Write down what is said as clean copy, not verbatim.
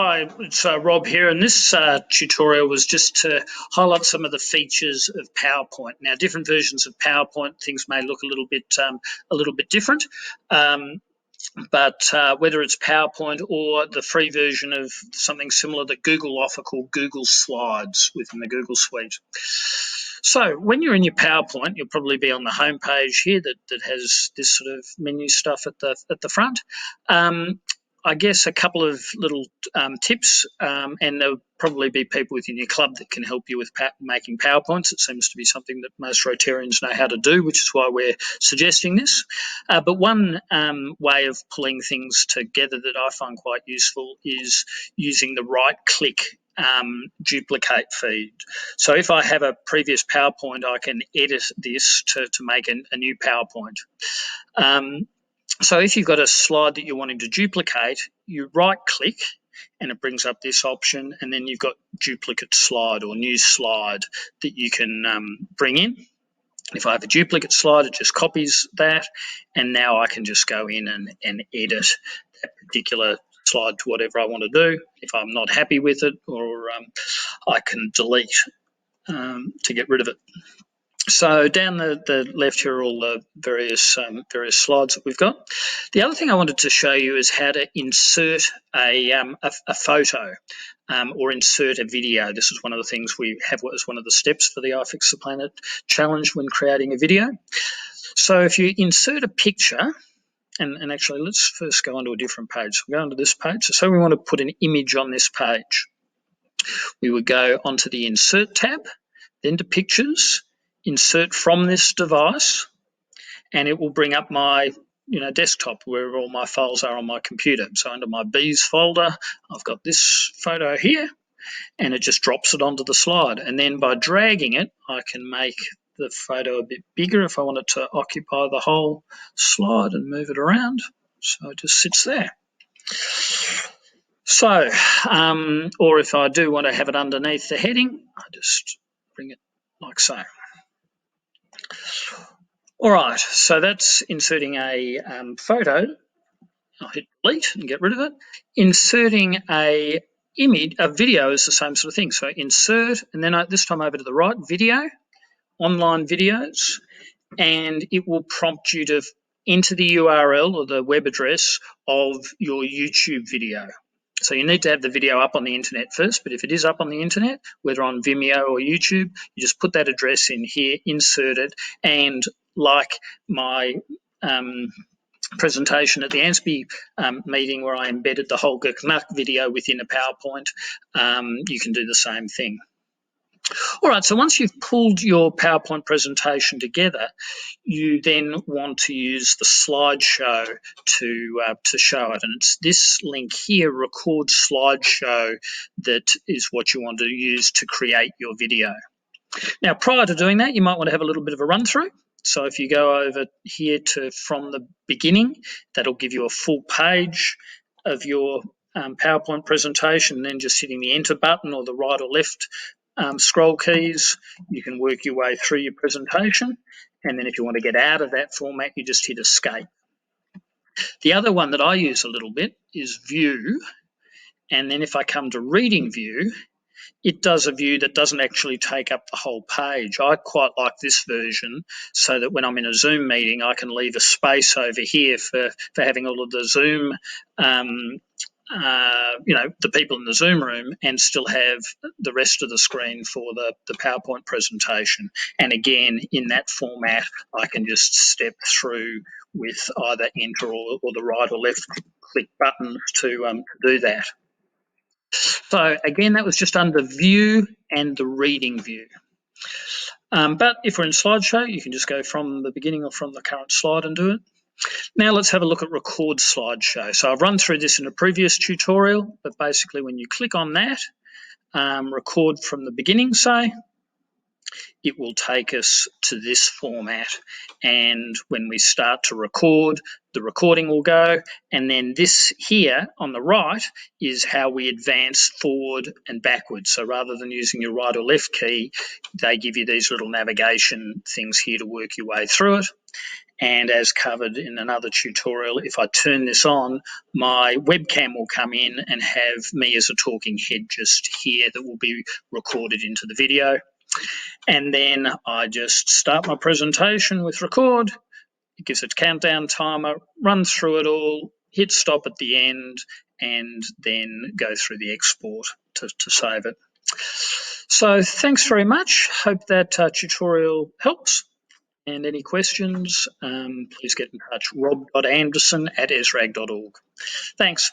Hi, it's Rob here, and this tutorial was just to highlight some of the features of PowerPoint. Now, different versions of PowerPoint, things may look a little bit different, but whether it's PowerPoint or the free version of something similar that Google offer called Google Slides within the Google Suite. So when you're in your PowerPoint, you'll probably be on the home page here that has this sort of menu stuff at the front. I guess a couple of little tips, and there'll probably be people within your club that can help you with making PowerPoints. It seems to be something that most Rotarians know how to do, which is why we're suggesting this. But one way of pulling things together that I find quite useful is using the right-click duplicate feed. So if I have a previous PowerPoint, I can edit this to make a new PowerPoint. So if you've got a slide that you're wanting to duplicate, you right-click and it brings up this option, and then you've got duplicate slide or new slide that you can bring in. If I have a duplicate slide, it just copies that, and now I can just go in and edit that particular slide to whatever I want to do. If I'm not happy with it, or I can delete to get rid of it. So down the left here are all the various slides that we've got. The other thing I wanted to show you is how to insert a photo or insert a video. This is one of the things we have as one of the steps for the iFix the Planet challenge when creating a video. So if you insert a picture, and actually let's first go onto a different page. So we'll go onto this page. So we want to put an image on this page. We would go onto the Insert tab, then to Pictures, Insert from this device, and it will bring up my desktop where all my files are on my computer. So under my Bees folder, I've got this photo here, and it just drops it onto the slide. And then by dragging it, I can make the photo a bit bigger if I want it to occupy the whole slide and move it around. So it just sits there. So, or if I do want to have it underneath the heading, I just bring it like so. All right, so that's inserting a photo. I'll hit delete and get rid of it. Inserting a video is the same sort of thing. So insert, and then this time over to the right, video, online videos, and it will prompt you to enter the URL or the web address of your YouTube video. So you need to have the video up on the internet first, but if it is up on the internet, whether on Vimeo or YouTube, you just put that address in here, insert it, and like my presentation at the ANSPI meeting where I embedded the Holger Knuck video within a PowerPoint, you can do the same thing. All right, so once you've pulled your PowerPoint presentation together, you then want to use the slideshow to show it. And it's this link here, Record Slideshow, that is what you want to use to create your video. Now, prior to doing that, you might want to have a little bit of a run through. So if you go over here to from the beginning, that'll give you a full page of your PowerPoint presentation, and then just hitting the enter button or the right or left scroll keys, you can work your way through your presentation. And then if you want to get out of that format, you just hit escape. The other one that I use a little bit is view. And then if I come to reading view, it does a view that doesn't actually take up the whole page. I quite like this version so that when I'm in a Zoom meeting, I can leave a space over here for having all of the Zoom the people in the Zoom room, and still have the rest of the screen for the PowerPoint presentation. And again, in that format, I can just step through with either enter or the right or left click buttons to do that. So again, that was just under view and the reading view. But if we're in slideshow, you can just go from the beginning or from the current slide and do it. Now let's have a look at Record Slideshow. So I've run through this in a previous tutorial, but basically when you click on that, record from the beginning, say, it will take us to this format. And when we start to record, the recording will go. And then this here on the right is how we advance forward and backwards. So rather than using your right or left key, they give you these little navigation things here to work your way through it. And as covered in another tutorial, if I turn this on, my webcam will come in and have me as a talking head just here that will be recorded into the video. And then I just start my presentation with record. It gives a countdown timer, run through it all, hit stop at the end, and then go through the export to save it. So thanks very much. Hope that tutorial helps. And any questions, please get in touch, rob.anderson@esrag.org. Thanks.